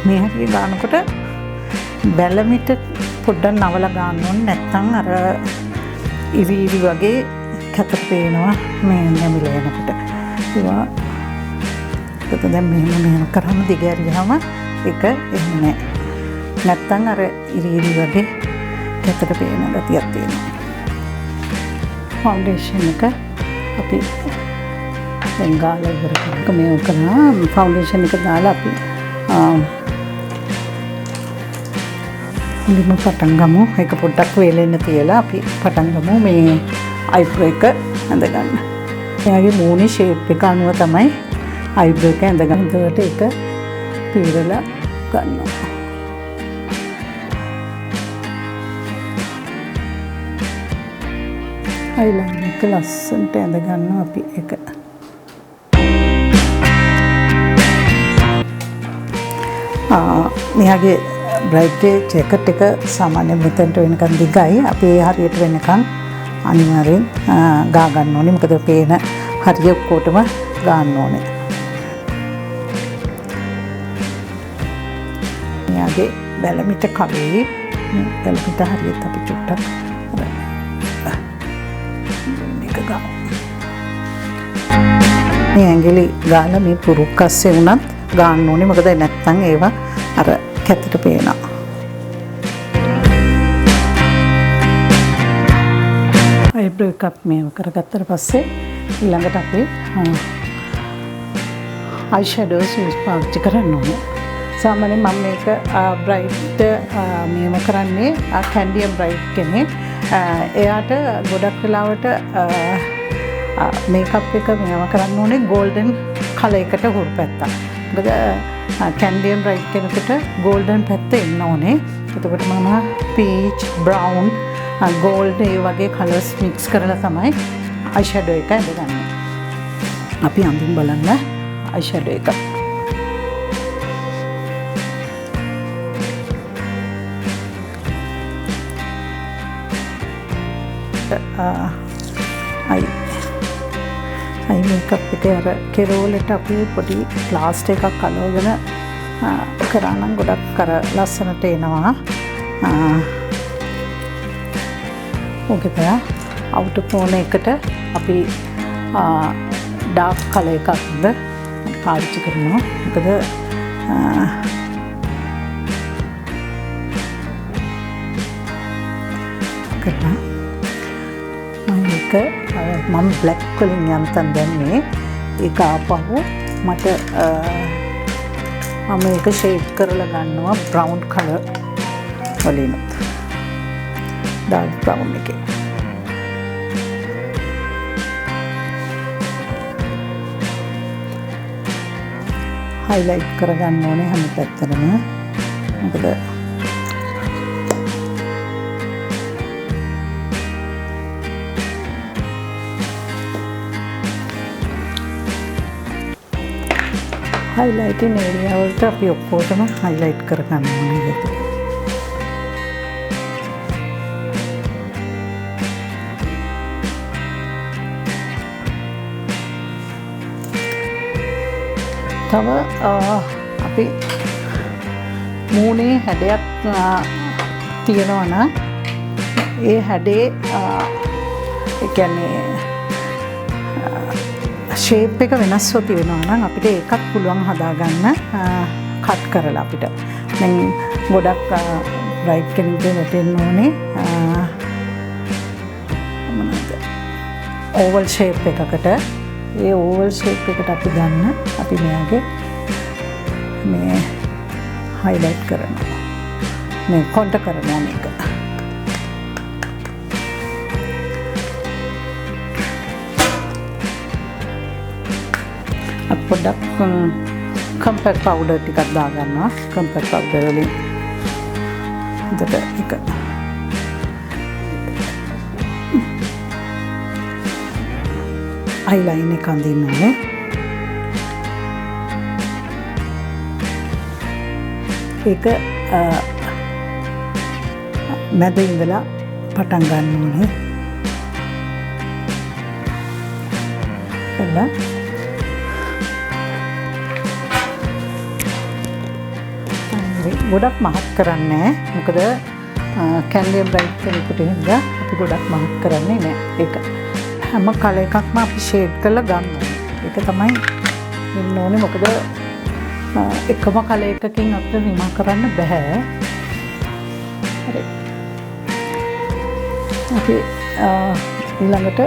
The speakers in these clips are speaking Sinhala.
මේ හරිය ගන්නකොට බැලමිට පොඩ්ඩක් නවලා ගන්න ඕනේ නැත්නම් අර ඉරි වගේ කැතට පේනවා මේ නැමිල යනකොට. ඒවා දැන් මෙහෙම කරාම දිගහැරියාම ඒක එහෙම නෑ. නැත්තම් අර ඉරි වගේ කැතට පේන ගතියක් තියෙනවා. ෆවුන්ඩේෂන් එක අපි දැන් ගාලා ඉවර කරලා මේක කරා ෆවුන්ඩේෂන් එක දාලා අපි ඉතින් පටන් ගමු. ඒක පොඩ්ඩක් වේලෙන්න තියලා අපි පටන් ගමු මේ අයිබ්‍රෝ එක ඇඳ ගන්න. එයාගේ මූණේ ෂේප් එක අනුව තමයි අයිබ්‍රෝ එක ඇඳ ගන්න. ඒකට ඒක පීරලා ගන්නවා. අයිලයිනර් එක ලස්සනට ඇඳ ගන්නවා අපි ඒක. මෙයාගේ බ්‍රයිට් ජැකට් එක සාමාන්‍ය මෙතනට වෙනකන් දිගයි. අපි හරියට වෙනකන් අනිවාර්යෙන් ගා ගන්න ඕනේ. මොකද පේන හරිය ඔක්කොටම ගන්න ඕනේ. මෙයාගේ බැලමිට කවේ බැලමිට හරියට අපි චුට්ටක් මේක ගමු. මේ ඇඟිලි ගාලා මේ පුරුක් අස්සේ වුණත් ගන්න ඕනේ. මොකද නැත්තම් ඒවා අර කැතට පේනවා. අයිබ්‍රෝ එකක් මේව කරගත්තට පස්සේ ඊළඟට අපි අයි ෂැඩෝස් පාවිච්චි කරන්න ඕනේ. සාමාන්‍යයෙන් මම මේක බ්‍රයිට් මේව කරන්නේ කැන්ඩියම් බ්‍රයිට් කෙනෙක්. එයාට ගොඩක් වෙලාවට මේකප් එක මේව කරන්න ඕනේ ගෝල්ඩන් කලර් එකට හුරු පැත්තක්. මොකද කැන්ඩියම් බ්‍රයිට් කෙනෙකුට ගෝල්ඩන් පැත්ත එන්න ඕනේ. එතකොට මම පීච් බ්‍රවුන් ගෝල්ඩ් ඒ වගේ කලර්ස් මික්ස් කරලා තමයි අයි ෂැඩෝ එක ඇඳගන්නේ. අපි අඳින් බලන්න අයි ෂැඩෝ එක. අයි මේකප් එක අර කෙරෝලට අපි පොඩි ප්ලාස්ටර් එකක් අලවගෙන කරා නම් ගොඩක් අර ලස්සනට එනවා. ඕකේ තමයි අවුට් ටෝන් එකට අපි ඩාර්ක් කලර් එකක්ද පාවිච්චි කරනවා. මොකද කරලා මම බ්ලැක් වලින් යන්තම් දැම්මේ. ඒක ආපහු මට මම ඒක ෂේඩ් කරලා ගන්නවා බ්‍රවුන් කලර් වලින්. ඩාර්ක් බ්‍රවුන් එකේ. හයිලයිට් කරගන්න ඕනේ හැම පැත්තටම. මොකද highlighting area වලට අපි ඔක්කොටම highlight කරගන්න ඕනේ. තව අපි මූණේ හැඩයක් තියෙනවා නම් ඒ හැඩේ ඒ කියන්නේ ෂේප් එක වෙනස්ව තියෙනවා නම් අපිට ඒකත් පුළුවන් හදාගන්න කට් කරලා අපිට. දැන් ගොඩක් බ්‍රයිට් කෙනෙක්ට වැටෙන්න ඕනේ මොනවද ඕවල් ෂේප් එකකට. ඒ ඕවල් ෂේප් එකට අපි ගන්න අපි මෙයාගේ මේ highlight කරනවා. මේ කොන්ට කරනවා මේක. පොඩ්ඩක් කම්පැක්ට් පවුඩර් ටිකක් දාගන්නවා. කම්පැක්ට් පවුඩර් වලින් එතකොට එක අයිලයින් එක අඳින්න ඕනේ. ඒක මැද ඉඳලා පටන් ගන්න ඕනේ. ගොඩක් මහත් කරන්නේ නැහැ. මොකද කැන්ඩියම් බ්‍රයිට් කෙනෙකුට හින්දා අපි ගොඩක් මහත් කරන්නේ නැහැ. ඒක හැම කලර් එකක්ම අපි ෂේඩ් කරලා ගන්න ඕනේ. ඒක තමයි වෙන්න ඕනේ. මොකද එකම කලර් එකකින් අපිට නිමා කරන්න බෑ. හරි. අපි ඊළඟට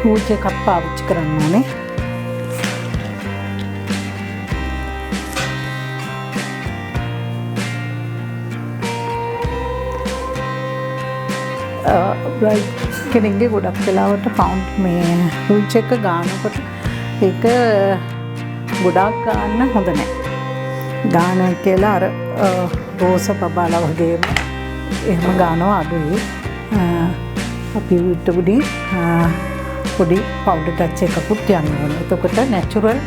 රූච් එකක් පාවිච්චි කරන්න ඕනේ. බ්‍රයිට් කෙනෙක්ගේ ගොඩක් වෙලාවට පවුන්ඩ් මේ රූච් එක ගන්නකොට ඒක ගොඩක් ගන්න හොඳ නැහැ. ගානවා කියලා අර රෝස පබාලා වගේම එහෙම ගන්නවා අඩුයි. අපි උඩින් පොඩි පවුඩර් ටච් එකකුත් යන්න ඕනේ. එතකොට නැචරල්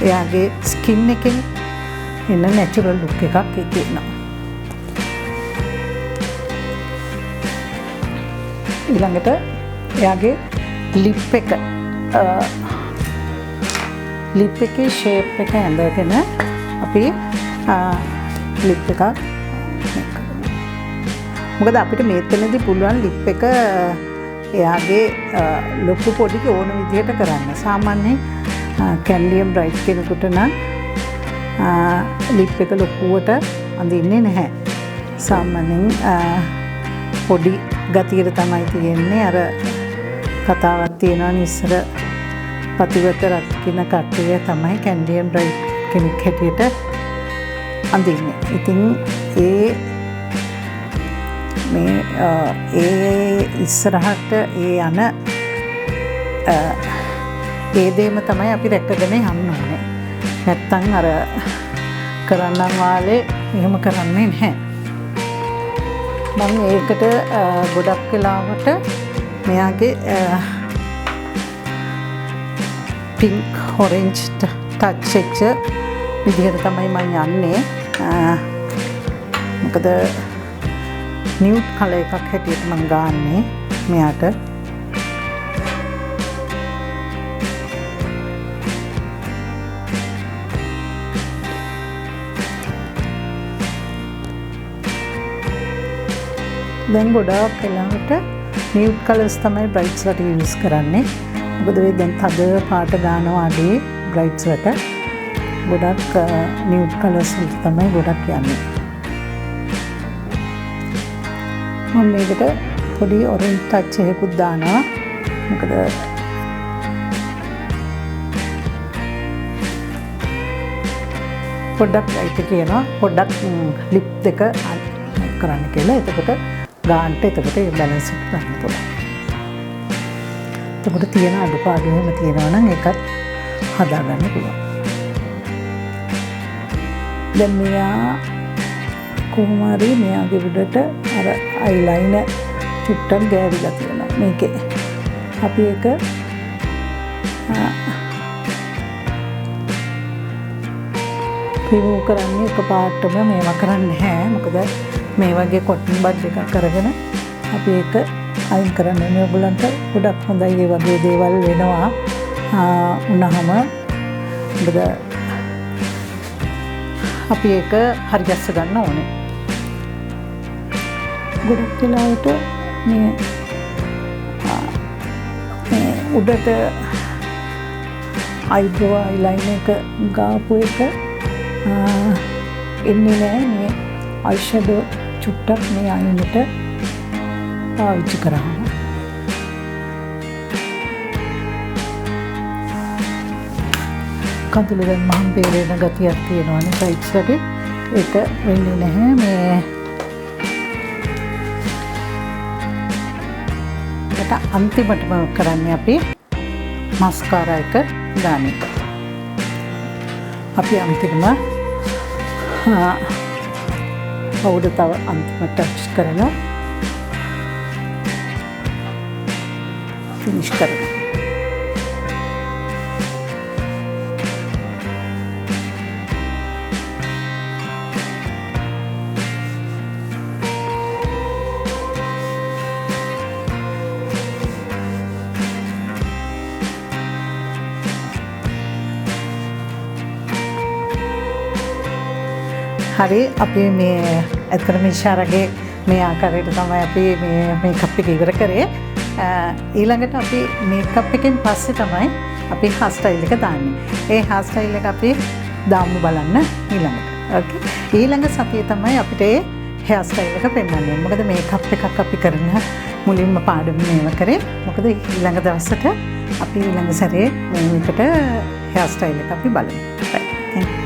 එයාගේ ස්කින් එකෙන් එන නැචරල් ලුක් එකක් ඒකේ එනවා. ඊළඟට එයාගේ ලිප් එකේ ෂේප් එක ඇඳගෙන අපි ලිප් එකක් මොකද අපිට මෙතනදී පුළුවන් ලිප් එක එයාගේ ලොකු පොඩි ඕන විදිහට කරන්න. සාමාන්‍යයෙන් කැන්ඩියම් බ්‍රයිට් කෙනෙකුට නම් ලිප් එක ලොකුවට අඳින්නේ නැහැ. සාමාන්‍යයෙන් පොඩි ගතියට තමයි තියෙන්නේ. අර කතාවක් තියෙනවා ඉස්සර පතිවත රකින්න කට්ටිය තමයි කැන්ඩියම් බ්‍රයිට් කෙනෙක් හැටියට අඳින්නේ. ඉතින් ඒ ඉස්සරහට ඒ යන ඒ දේම තමයි අපි රැකගෙන යන්න ඕනේ. නැත්තම් අර කරන්නම් වාලේ එහෙම කරන්නේ නැහැ. මම ඒකට ගොඩක් වෙලාවට මෙයාගේ පින්ක් ඔරෙන්ජ් ටච් එක විදිහට තමයි මම යන්නේ. මොකද නිවුඩ් කලර් එකක් හැටියට මම ගන්නෙ මෙයාට. දැන් ගොඩාක් වෙලාවට නිවුඩ් කලර්ස් තමයි බ්‍රයිට්ස් වලට යූස් කරන්නේ. මොකද මේ දැන් තද පාට ගන්නවා අඩේ බ්‍රයිට්ස් වලට. ගොඩක් නිවුඩ් කලර්ස් වලට තමයි ගොඩක් යන්නේ. මම මේකට පොඩි ඔරෙන්ජ් ටච් එකකුත් දානවා. මොකද පොඩ්ඩක් ලයිට් කියනවා පොඩ්ඩක් ලිප් දෙක කරන්න කියලා. එතකොට ගාන්ට එතකොට ඒ බැලන්ස් එක ගන්න පුළුවන්. එතකොට තියෙන අඩුපාඩු එහෙම තියෙනවා නම් ඒකත් හදාගන්න පුළුවන්. දැන් මෙයා කොහොම හරි මෙයාගේ උඩට අර අයිලයිනර් චුට්ටක් ගෑවිලා තියෙනවා මේකේ. අපි ඒක රිමූව් කරන්නේ එකපාරටම මේවා කරන්නේ නැහැ. මොකද මේ වගේ කොටන් බඩ් එකක් අරගෙන අපි ඒක අයින් කරන්න ඕනේ. ඔයගොල්ලන්ට ගොඩක් හොඳයි මේ වගේ දේවල් වෙනවා වුණාම. මොකද අපි ඒක හරි ගැස්ස ගන්න ඕනේ. ගොඩක් වෙලාවට මේ උඩට අයිබ්‍රෝ අයිලයිනර් එක ගාපු එක එන්නේ නැහැ. මේ අයිෂැඩෝ චුට්ටක් මේ අයිනට පාවිච්චි කරාම කඳුළු දැන් මහම් පේරෙන ගතියක් තියෙනවානේ බ්‍රයිට්ස් වලට. ඒක වෙන්නේ නැහැ. මේ ඒකට අන්තිමටම කරන්නේ අපි මස්කාරා එක දාන එක. අපි අන්තිමම පවුඩර් තව අන්තිමට ටච් කරලා ෆිනිෂ් කරනවා. හරි අපි මේ ඇත්තටම ඉෂාරගේ මේ ආකාරයට තමයි අපි මේ මේකප් එක ඉවර කරේ. ඊළඟට අපි මේකප් එකෙන් පස්සේ තමයි අපි හාර් ස්ටයිල් එක දාන්නේ. ඒ හාර් ස්ටයිල් එක අපි දාමු බලන්න ඊළඟට. ඕකේ. ඊළඟ සතියේ තමයි අපිට ඒ හෙයාර් ස්ටයිල් එක පෙන්වන්නේ. මොකද මේකප් එකක් අපි කරන මුලින්ම පාඩම මේව කරේ. මොකද ඊළඟ දවසට අපි ඊළඟ සැරේ මේ විදිහට හෙයාර් ස්ටයිල් එක අපි බලමු. right.